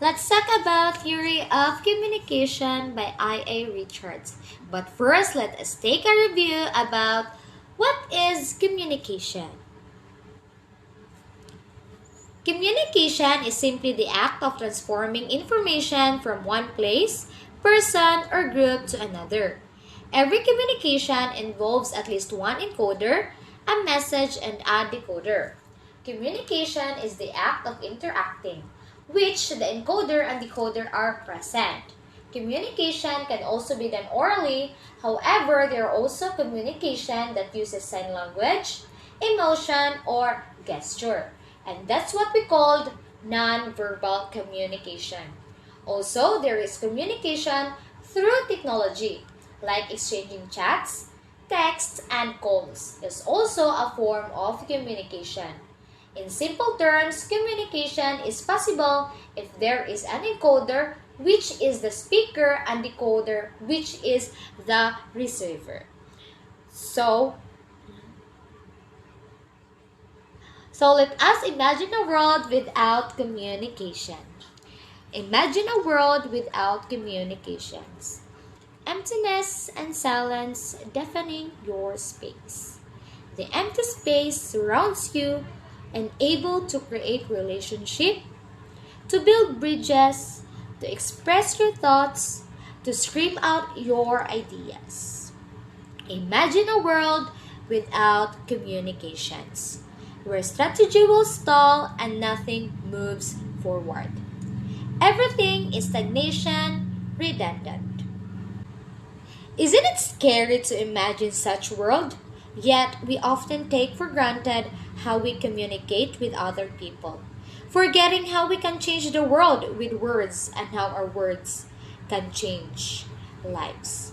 Let's talk about Theory of Communication by I.A. Richards. But first, let us take a review about what is communication. Communication is simply the act of transforming information from one place, person, or group to another. Every communication involves at least one encoder, a message, and a decoder. Communication is the act of interacting, which the encoder and decoder are present. Communication can also be done orally, however, there are also communication that uses sign language, emotion, or gesture. And that's what we called non-verbal communication. Also, there is communication through technology, like exchanging chats, texts, and calls. Is also a form of communication. In simple terms, communication is possible if there is an encoder, which is the speaker, and decoder, which is the receiver. So let us imagine a world without communication. Imagine a world without communications. Emptiness and silence deafening your space. The empty space surrounds you, unable to create relationship, to build bridges, to express your thoughts, to scream out your ideas. Imagine a world without communications, where strategy will stall and nothing moves forward. Everything is stagnation, redundant. Isn't it scary to imagine such world? Yet we often take for granted how we communicate with other people, forgetting how we can change the world with words and how our words can change lives.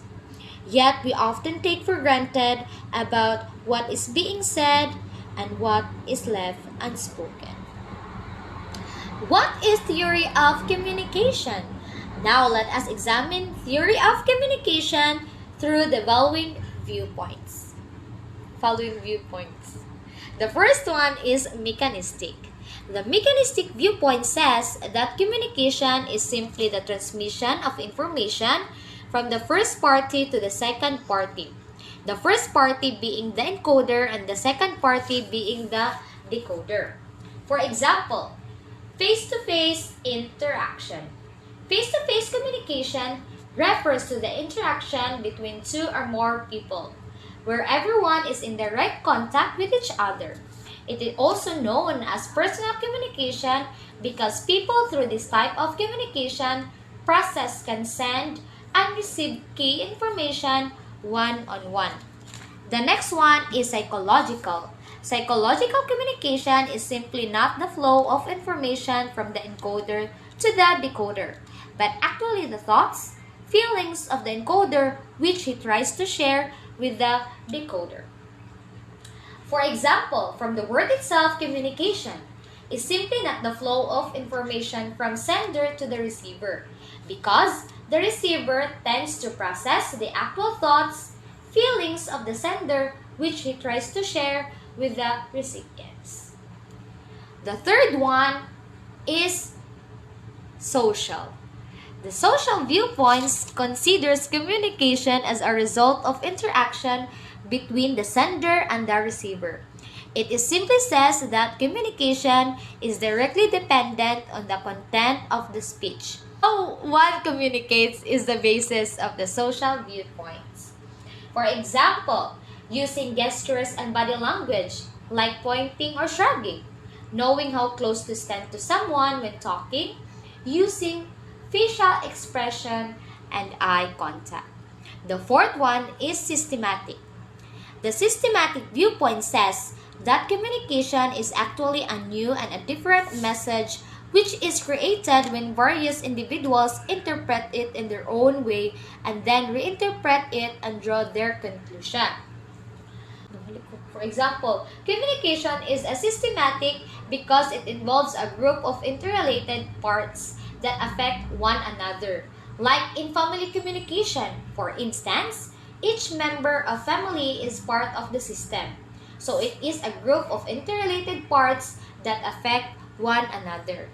Yet we often take for granted about what is being said and what is left unspoken. What is theory of communication? Now let us examine theory of communication through the following viewpoints. The first one is mechanistic. The mechanistic viewpoint says that communication is simply the transmission of information from the first party to the second party. The first party being the encoder and the second party being the decoder. For example, face-to-face interaction. Face-to-face communication refers to the interaction between two or more people, where everyone is in direct contact with each other. It is also known as personal communication because people through this type of communication process can send and receive key information one-on-one. The next one is psychological. Psychological communication is simply not the flow of information from the encoder to the decoder, but actually the thoughts, feelings of the encoder which he tries to share with the decoder. For example, from the word itself, communication is simply not the flow of information from sender to the receiver, because the receiver tends to process the actual thoughts, feelings of the sender which he tries to share with the recipients. The third one is social. The social viewpoints considers communication as a result of interaction between the sender and the receiver. It is simply says that communication is directly dependent on the content of the speech. How one communicates is the basis of the social viewpoints. For example, using gestures and body language like pointing or shrugging, knowing how close to stand to someone when talking, using facial expression, and eye contact. The fourth one is systematic. The systematic viewpoint says that communication is actually a new and a different message which is created when various individuals interpret it in their own way and then reinterpret it and draw their conclusion. For example, communication is a systematic because it involves a group of interrelated parts that affect one another. Like in family communication, for instance, each member of family is part of the system. So it is a group of interrelated parts that affect one another.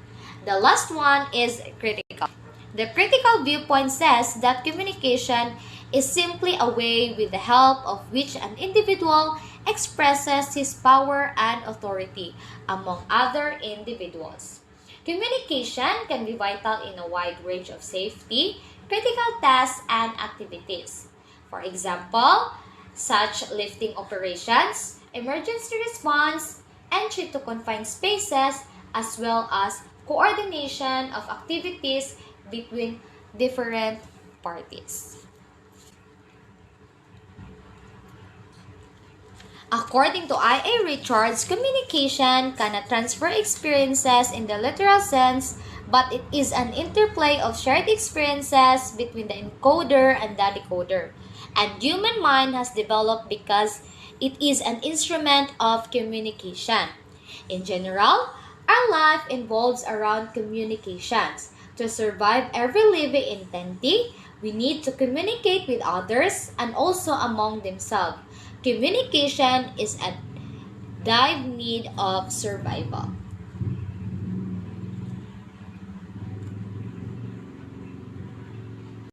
The last one is critical. The critical viewpoint says that communication is simply a way with the help of which an individual expresses his power and authority among other individuals. Communication can be vital in a wide range of safety, critical tasks, and activities. For example, such lifting operations, emergency response, entry to confined spaces, as well as coordination of activities between different parties. According to I.A. Richards, communication cannot transfer experiences in the literal sense, but it is an interplay of shared experiences between the encoder and the decoder. And human mind has developed because it is an instrument of communication. In general, our life involves around communications. To survive every living entity, we need to communicate with others and also among themselves. Communication is a dire need of survival.